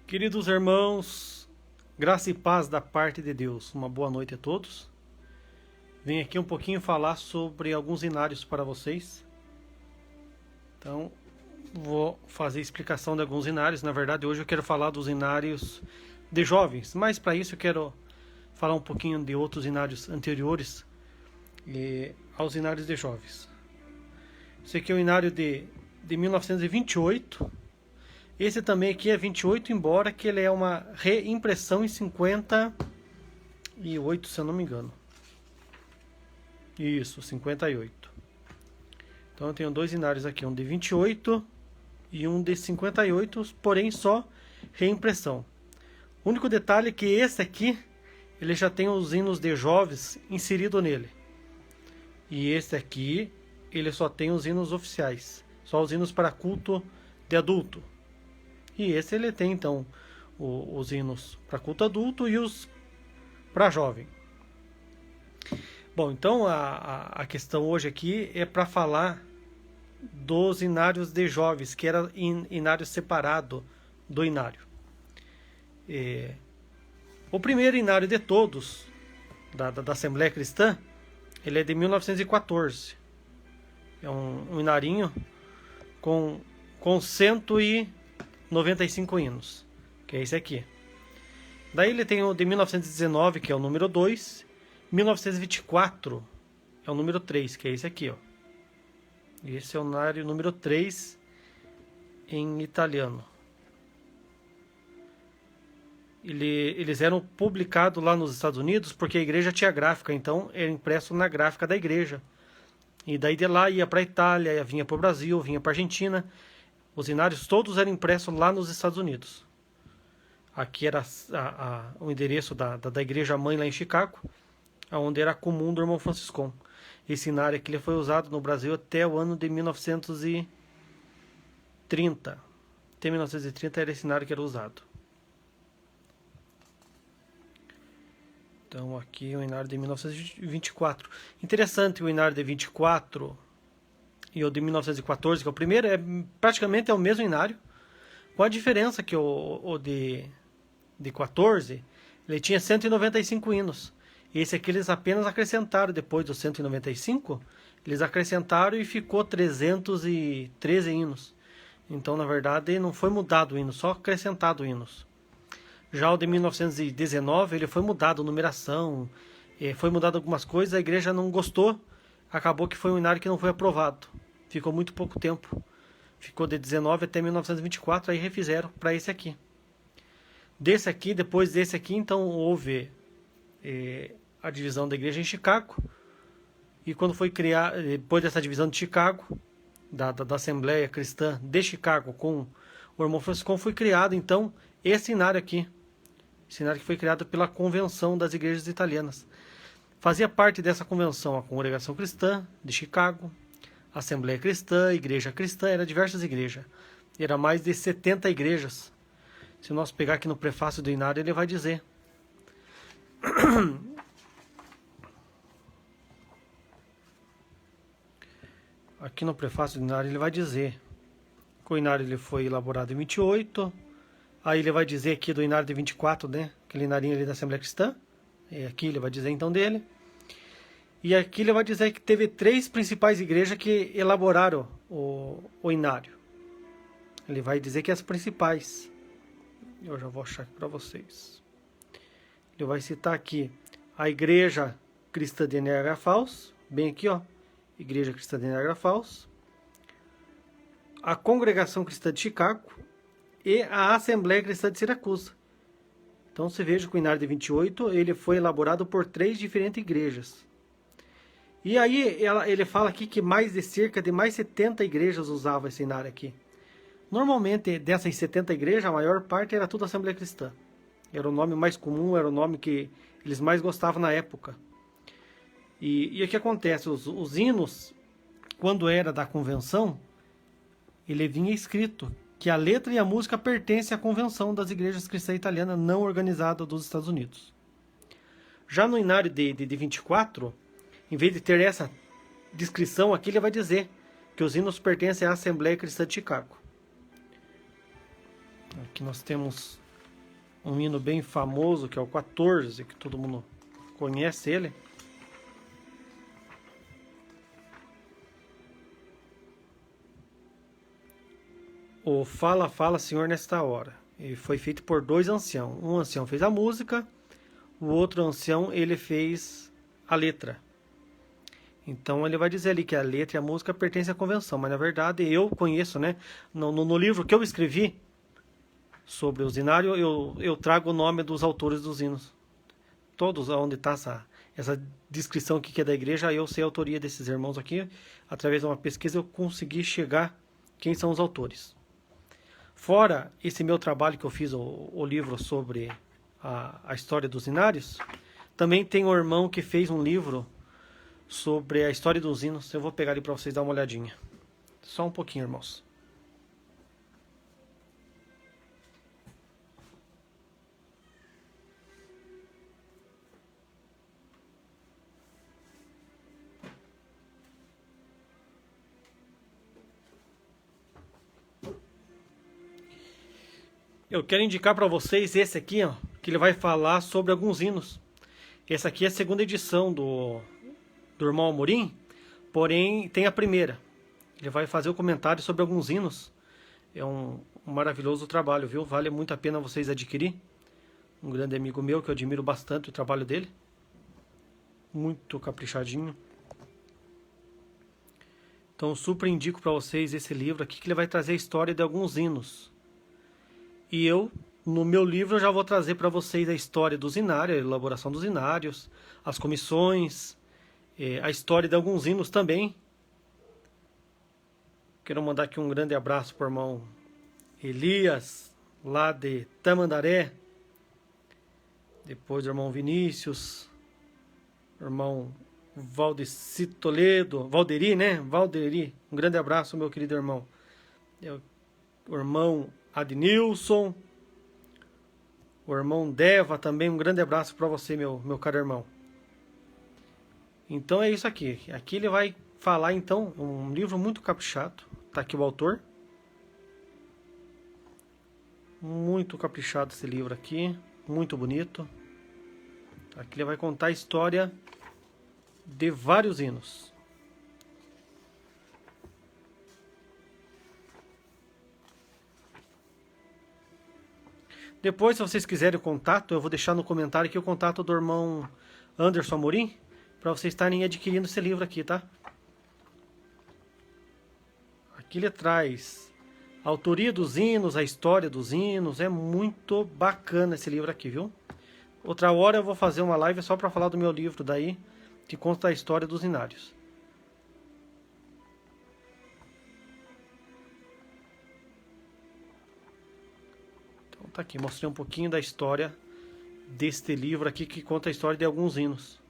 Queridos irmãos, graça e paz da parte de Deus. Uma boa noite a todos. Venho aqui um pouquinho falar sobre alguns inários para vocês. Então, vou fazer explicação de alguns inários. Na verdade, hoje eu quero falar dos inários de jovens, mas para isso eu quero falar um pouquinho de outros inários anteriores aos inários de jovens. Esse aqui é o inário de 1928. Esse também aqui é 28, embora que ele é uma reimpressão em 58, se eu não me engano. Isso, 58. Então eu tenho dois inários aqui, um de 28 e um de 58, porém só reimpressão. O único detalhe é que esse aqui, ele já tem os hinos de jovens inserido nele. E esse aqui, ele só tem os hinos oficiais, só os hinos para culto de adulto. E esse ele tem então os hinos para culto adulto e os para jovem. Bom, então a questão hoje aqui é para falar dos inários de jovens, que era inário separado do inário. O primeiro inário de todos, da Assembleia Cristã, ele é de 1914. É um inarinho com 195 hinos, que é esse aqui. Daí ele tem o de 1919, que é o número 2. 1924 é o número 3, que é esse aqui, ó. Esse é o inário número 3 em italiano. Eles eram publicados lá nos Estados Unidos porque a igreja tinha gráfica, então era impresso na gráfica da igreja. E daí de lá ia para a Itália, vinha para o Brasil, vinha para a Argentina. Os inários todos eram impressos lá nos Estados Unidos. Aqui era o endereço da igreja mãe lá em Chicago, onde era comum do irmão Franciscão. Esse inário aqui ele foi usado no Brasil até o ano de 1930. Até 1930 era esse inário que era usado. Então aqui é o inário de 1924. Interessante, o inário de 24 e o de 1914, que é o primeiro, praticamente é o mesmo inário, com a diferença que o de 14, ele tinha 195 hinos. E esse aqui eles apenas acrescentaram, depois dos 195, eles acrescentaram e ficou 313 hinos. Então, na verdade, não foi mudado o hino, só acrescentado hinos. Já o de 1919, ele foi mudado a numeração, foi mudado algumas coisas, a igreja não gostou, acabou que foi um inário que não foi aprovado. Ficou muito pouco tempo. Ficou de 19 até 1924, aí refizeram para esse aqui. Desse aqui, depois desse aqui, então houve a divisão da igreja em Chicago. E quando foi criar, depois dessa divisão de Chicago, da Assembleia Cristã de Chicago com o irmão Franciscão, foi criado então esse inário aqui. Esse inário que foi criado pela Convenção das Igrejas Italianas. Fazia parte dessa convenção a Congregação Cristã de Chicago, Assembleia Cristã, Igreja Cristã, eram diversas igrejas. Era mais de 70 igrejas. Se nós pegar aqui no prefácio do inário, ele vai dizer. Aqui no prefácio do inário ele vai dizer que o inário ele foi elaborado em 28. Aí ele vai dizer aqui do inário de 24, né? Aquele inário ali da Assembleia Cristã. Aqui ele vai dizer então dele. E aqui ele vai dizer que teve 3 principais igrejas que elaboraram o inário. Ele vai dizer que as principais. Eu já vou achar aqui para vocês. Ele vai citar aqui a Igreja Cristã de Niagara Falls. Bem aqui, ó. Igreja Cristã de Niagara Falls. A Congregação Cristã de Chicago. E a Assembleia Cristã de Siracusa. Então você veja que o inário de 28 ele foi elaborado por 3 diferentes igrejas. E aí ele fala aqui que cerca de mais 70 igrejas usavam esse inário aqui. Normalmente dessas 70 igrejas, a maior parte era tudo Assembleia Cristã. Era o nome mais comum, era o nome que eles mais gostavam na época. E o que acontece? Os hinos, quando era da convenção, ele vinha escrito que a letra e a música pertencem à convenção das igrejas cristãs italianas não organizadas dos Estados Unidos. Já no inário de 24, em vez de ter essa descrição aqui, ele vai dizer que os hinos pertencem à Assembleia Cristã de Chicago. Aqui nós temos um hino bem famoso, que é o 14, que todo mundo conhece ele. O Fala, Fala, Senhor, nesta hora. E foi feito por 2 anciãos. Um ancião fez a música, o outro ancião ele fez a letra. Então ele vai dizer ali que a letra e a música pertencem à convenção, mas na verdade eu conheço, né? No livro que eu escrevi sobre os hinários, eu trago o nome dos autores dos hinos. Todos, onde está essa descrição aqui que é da igreja, eu sei a autoria desses irmãos aqui. Através de uma pesquisa eu consegui chegar quem são os autores. Fora esse meu trabalho que eu fiz, o livro sobre a história dos hinários, também tem um irmão que fez um livro sobre a história dos hinos. Eu vou pegar ali para vocês dar uma olhadinha. Só um pouquinho, irmãos. Eu quero indicar para vocês esse aqui, ó, que ele vai falar sobre alguns hinos. Essa aqui é a segunda edição do irmão Amorim, porém tem a primeira. Ele vai fazer o comentário sobre alguns hinos. É um maravilhoso trabalho, viu? Vale muito a pena vocês adquirir. Um grande amigo meu que eu admiro bastante o trabalho dele. Muito caprichadinho. Então super indico para vocês esse livro aqui, que ele vai trazer a história de alguns hinos. E eu, no meu livro, eu já vou trazer para vocês a história dos hinários, a elaboração dos hinários, as comissões, a história de alguns hinos também. Quero mandar aqui um grande abraço para o irmão Elias, lá de Tamandaré. Depois o irmão Vinícius, irmão Valdeci Toledo, Valderi, né? Valderi, um grande abraço, meu querido irmão. O irmão Adnilson, o irmão Deva também, um grande abraço para você, meu caro irmão. Então é isso aqui. Aqui ele vai falar, então, um livro muito caprichado. Tá aqui o autor. Muito caprichado esse livro aqui, muito bonito. Aqui ele vai contar a história de vários hinos. Depois, se vocês quiserem o contato, eu vou deixar no comentário aqui o contato do irmão Anderson Amorim, para vocês estarem adquirindo esse livro aqui, tá? Aqui ele traz a autoria dos hinos, a história dos hinos. É muito bacana esse livro aqui, viu? Outra hora eu vou fazer uma live só para falar do meu livro daí, que conta a história dos hinários. Então tá aqui, mostrei um pouquinho da história deste livro aqui, que conta a história de alguns hinos.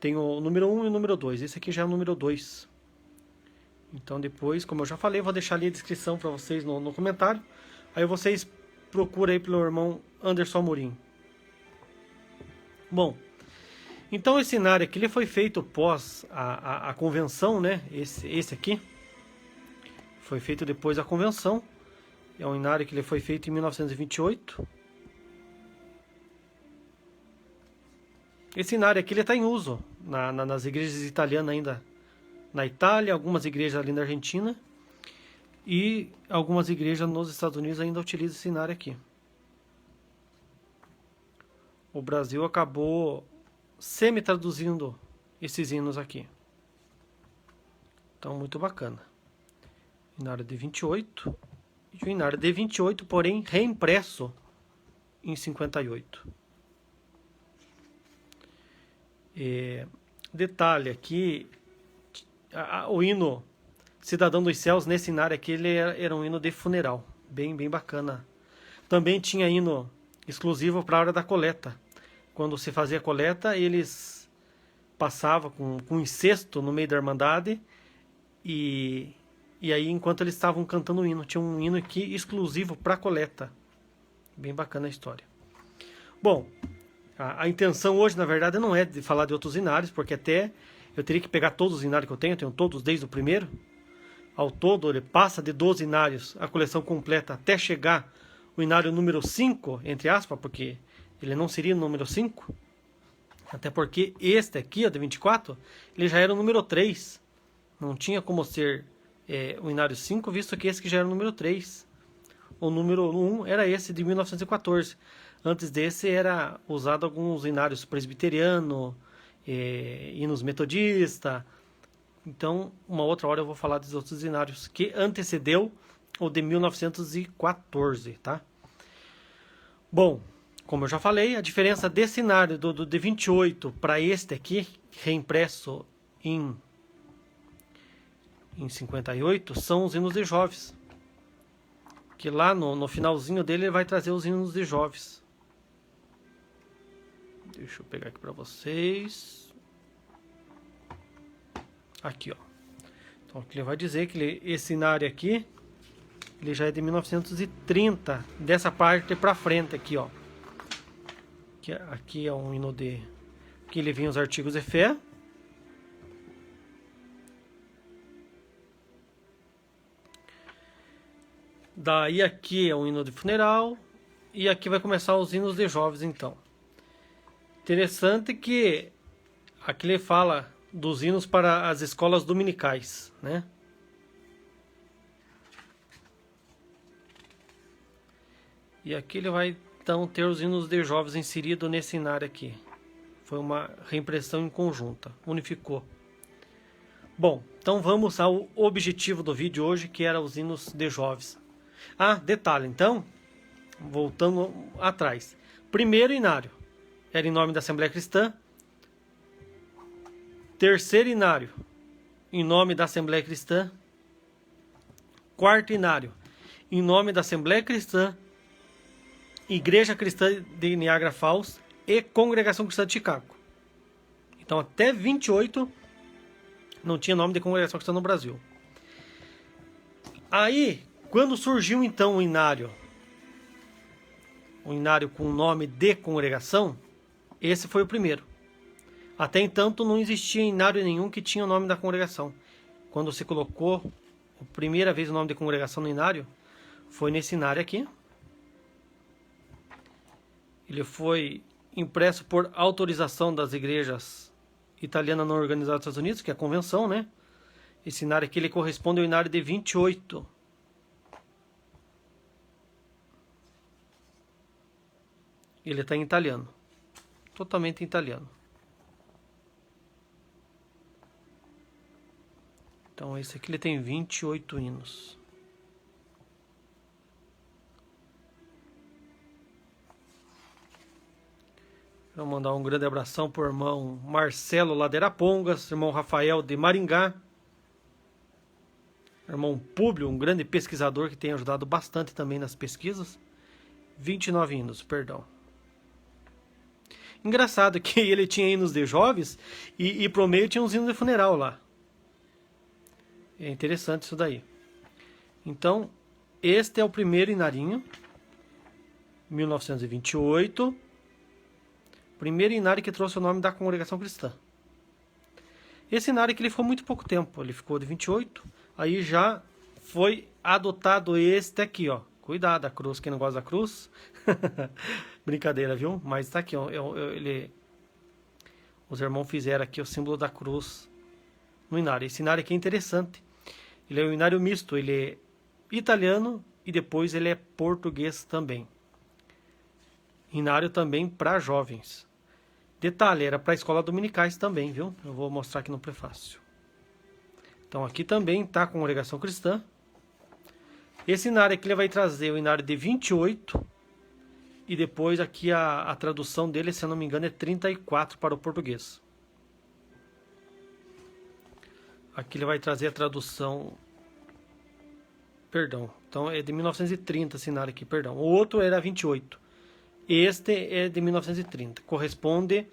Tem o número 1 e o número 2. Esse aqui já é o número 2. Então depois, como eu já falei, vou deixar ali a descrição para vocês no comentário. Aí vocês procuram aí pelo irmão Anderson Amorim. Bom, então esse hinário aqui ele foi feito pós a convenção, né? Esse aqui foi feito depois da convenção. É um hinário que ele foi feito em 1928. Esse hinário aqui ele está em uso nas igrejas italianas ainda, na Itália, algumas igrejas ali na Argentina e algumas igrejas nos Estados Unidos ainda utilizam esse hinário aqui. O Brasil acabou semi-traduzindo esses hinos aqui. Então, muito bacana. Hinário de 28. E o hinário de 28, porém, reimpresso em 58. Detalhe aqui, o hino Cidadão dos Céus, nesse hinário aqui, ele era um hino de funeral. Bem bacana. Também tinha hino exclusivo para a hora da coleta. Quando se fazia coleta, eles passavam com um cesto no meio da Irmandade e aí, enquanto eles estavam cantando o hino, tinha um hino aqui exclusivo para coleta. Bem bacana a história. Bom, a intenção hoje, na verdade, não é de falar de outros hinários, porque até eu teria que pegar todos os hinários que eu tenho todos desde o primeiro. Ao todo, ele passa de 12 hinários, a coleção completa, até chegar o inário número 5, entre aspas, porque ele não seria o número 5, até porque este aqui, o de 24, ele já era o número 3. Não tinha como ser o inário 5, visto que esse que já era o número 3. O número 1 era esse de 1914. Antes desse era usado alguns inários presbiteriano, hinos metodista. Então, uma outra hora eu vou falar dos outros inários que antecedeu o de 1914, tá? Bom, como eu já falei, a diferença desse inário do de 28 para este aqui, reimpresso em 58, são os hinos de Joves. Que lá no finalzinho dele ele vai trazer os hinos de Joves. Deixa eu pegar aqui para vocês. Aqui, ó. Então aqui ele vai dizer que esse inário aqui, ele já é de 1930, dessa parte para frente aqui, ó. Aqui é um hino de que ele vinha os artigos de fé. Daí aqui é um hino de funeral. E aqui vai começar os hinos de Joves, então. Interessante que aqui ele fala dos hinos para as escolas dominicais, né? E aqui ele vai então ter os hinos de Joves inseridos nesse inário aqui. Foi uma reimpressão em conjunta, unificou. Bom, então vamos ao objetivo do vídeo hoje, que era os hinos de Joves. Ah, detalhe, então, voltando atrás. Primeiro inário era em nome da Assembleia Cristã. Terceiro inário em nome da Assembleia Cristã. Quarto inário em nome da Assembleia Cristã, Igreja Cristã de Niagara Falls e Congregação Cristã de Chicago. Então até 28 não tinha nome de Congregação Cristã no Brasil. Aí, quando surgiu então o inário com o nome de congregação, esse foi o primeiro. Até então não existia inário nenhum que tinha o nome da congregação. Quando se colocou a primeira vez o nome de congregação no inário, foi nesse inário aqui. Ele foi impresso por autorização das igrejas italianas não organizadas dos Estados Unidos, que é a convenção, né? Esse inário aqui ele corresponde ao inário de 28. Ele está em italiano. Totalmente em italiano. Então esse aqui ele tem 28 hinos. Vou mandar um grande abração para o irmão Marcelo Ladeirapongas, irmão Rafael de Maringá, irmão Públio, um grande pesquisador que tem ajudado bastante também nas pesquisas. 29 hinos, perdão. Engraçado que ele tinha hinos de Joves e pro meio tinha uns hinos de funeral lá. É interessante isso daí. Então, este é o primeiro inarinho, 1928. Primeiro inário que trouxe o nome da Congregação Cristã. Esse inário que ele ficou muito pouco tempo, ele ficou de 28, aí já foi adotado este aqui, ó. Cuidado, a cruz, quem não gosta da cruz. Brincadeira, viu? Mas tá aqui, ó. Os irmãos fizeram aqui o símbolo da cruz no inário. Esse inário aqui é interessante. Ele é um inário misto, ele é italiano e depois ele é português também. Inário também para jovens. Detalhe, era para escola dominicais também, viu? Eu vou mostrar aqui no prefácio. Então aqui também está a Congregação Cristã. Esse inário aqui ele vai trazer o inário de 28. E depois aqui a tradução dele, se eu não me engano, é 34 para o português. Aqui ele vai trazer a tradução... Perdão, então é de 1930 esse inário aqui, perdão. O outro era 28. Este é de 1930. Corresponde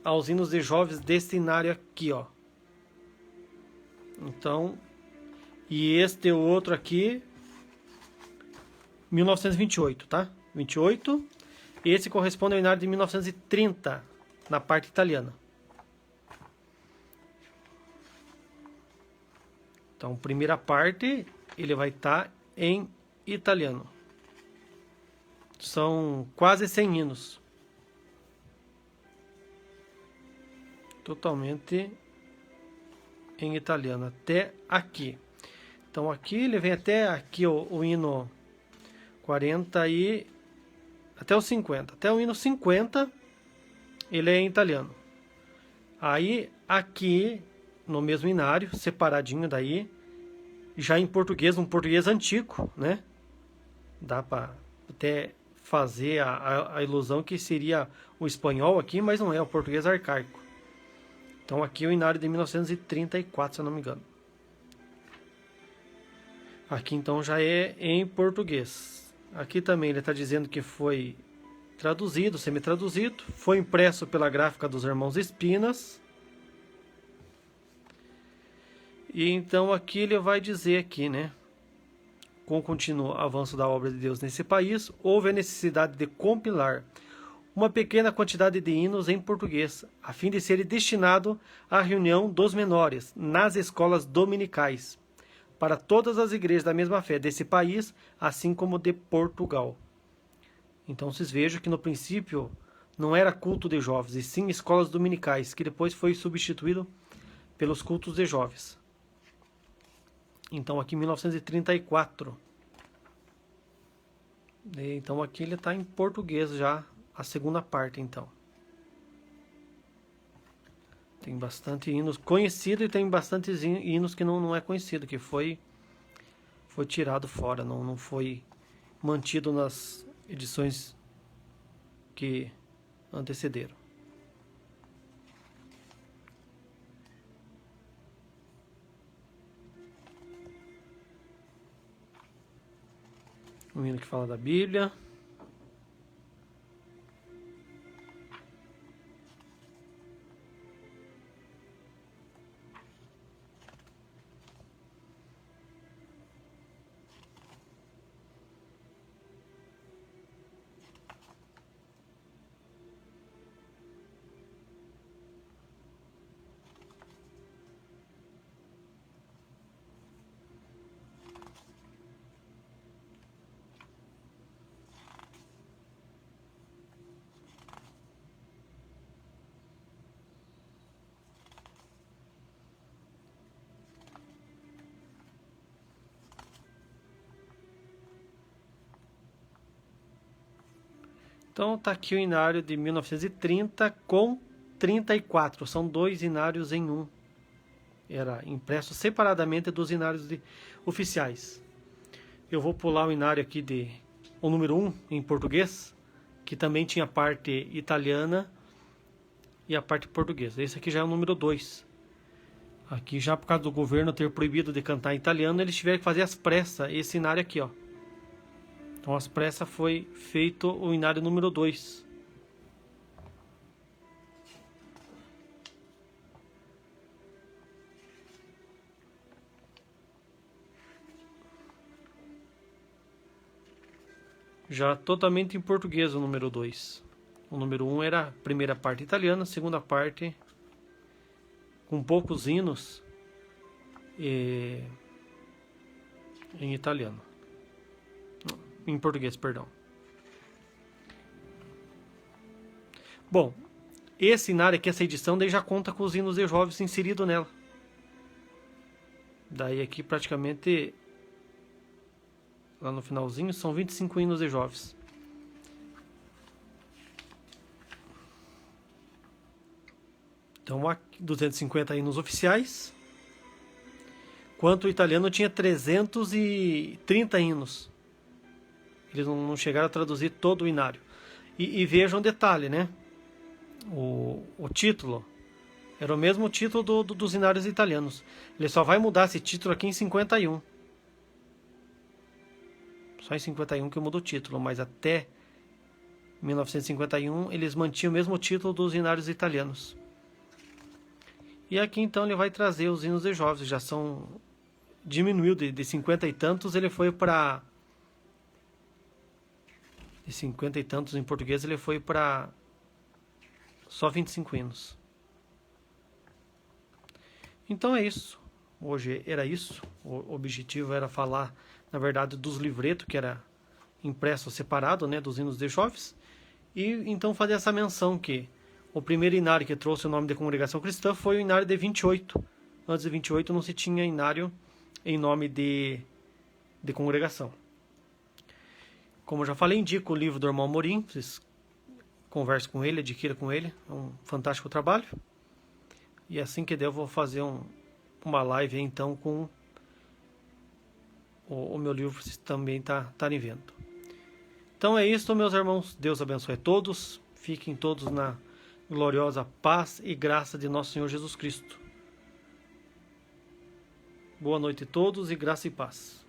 aos hinos de Joves deste inário aqui, ó. Então, e este outro aqui, 1928, tá? 28. Esse corresponde ao inário de 1930, na parte italiana. Então, primeira parte, ele vai estar em italiano. São quase 100 hinos. Totalmente em italiano, até aqui. Então aqui ele vem até aqui o hino 40 e até o 50. Até o hino 50 ele é em italiano. Aí aqui no mesmo inário, separadinho daí, já em português, um português antigo, né? Dá para até fazer a ilusão que seria o espanhol aqui, mas não é, o português arcaico. Então aqui o inário de 1934, se eu não me engano. Aqui então já é em português. Aqui também ele está dizendo que foi traduzido, semi-traduzido. Foi impresso pela gráfica dos irmãos Espinas. E então aqui ele vai dizer aqui, né? Com o contínuo avanço da obra de Deus nesse país, houve a necessidade de compilar uma pequena quantidade de hinos em português, a fim de ser destinado à reunião dos menores nas escolas dominicais, para todas as igrejas da mesma fé desse país, assim como de Portugal. Então vocês vejam que no princípio não era culto de jovens, e sim escolas dominicais, que depois foi substituído pelos cultos de jovens. Então aqui em 1934. Então aqui ele está em português já, a segunda parte então. Tem bastante hinos conhecidos e tem bastantes hinos que não é conhecido, que foi tirado fora, não foi mantido nas edições que antecederam. Um hino que fala da Bíblia. Então está aqui o inário de 1930 com 34. São dois inários em um. Era impresso separadamente dos inários oficiais. Eu vou pular o inário aqui o número 1 em português, que também tinha a parte italiana e a parte portuguesa. Esse aqui já é o número 2. Aqui já por causa do governo ter proibido de cantar em italiano, eles tiveram que fazer às pressas esse inário aqui, ó. Então, às pressas foi feito o inário número 2. Já totalmente em português o número 2. O número 1 era a primeira parte italiana, a segunda parte com poucos hinos em italiano. Em português, perdão. Bom, esse inário aqui, essa edição, daí já conta com os hinos de jovens inseridos nela. Daí aqui praticamente, lá no finalzinho, são 25 hinos de jovens. Então, aqui 250 hinos oficiais. Quanto o italiano tinha 330 hinos. Eles não chegaram a traduzir todo o inário. E vejam um detalhe, né? O título era o mesmo título dos inários italianos. Ele só vai mudar esse título aqui em 51. Só em 51 que muda o título, mas até 1951 eles mantinham o mesmo título dos inários italianos. E aqui então ele vai trazer os hinos de jovens. Já são... diminuiu de 50 e tantos, ele foi para... de 50 e tantos em português, ele foi para só 25 hinos. Então é isso. Hoje era isso. O objetivo era falar, na verdade, dos livretos, que era impresso separado, né, dos hinos de jovens, e então fazer essa menção que o primeiro inário que trouxe o nome de congregação cristã foi o inário de 28. Antes de 28 não se tinha inário em nome de congregação. Como eu já falei, indico o livro do irmão Amorim, vocês conversem com ele, adquiram com ele, é um fantástico trabalho. E assim que der eu vou fazer uma live aí, então, com o meu livro, vocês também estarem vendo. Então é isso, meus irmãos, Deus abençoe a todos, fiquem todos na gloriosa paz e graça de nosso Senhor Jesus Cristo. Boa noite a todos e graça e paz.